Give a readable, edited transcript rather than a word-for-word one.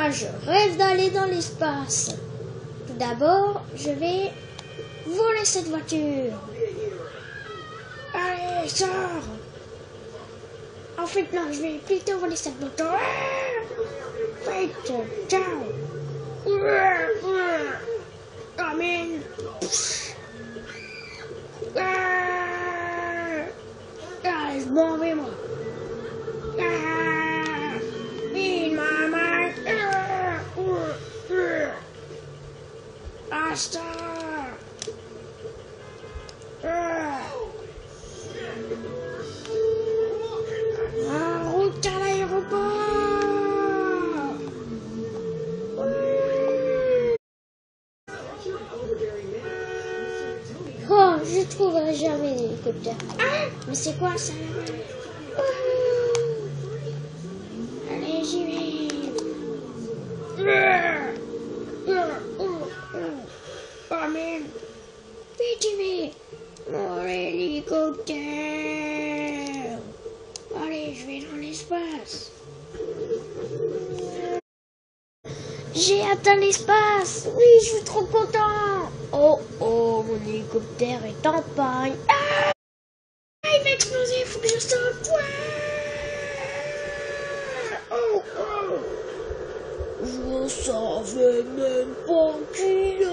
Moi, je rêve d'aller dans l'espace. Tout d'abord, je vais voler cette voiture. Allez, sors! En fait, non, je vais plutôt voler cette voiture. Vite, ciao! Amen! Allez, je m'en vais, moi. In my mind. Basta. En route à l'aéroport. Oh, je trouverai jamais l'hélicoptère. Ah, mais c'est quoi ça? Allez, j'y vais. Oh, merde. Vite, j'y vais. Mon hélicoptère. Allez, je vais dans l'espace. J'ai atteint l'espace. Oui, je suis trop content. Oh, oh, mon hélicoptère est en panne. Ah, il va exploser, il faut que je saute. Oh, oh. Je savais même pas qu'il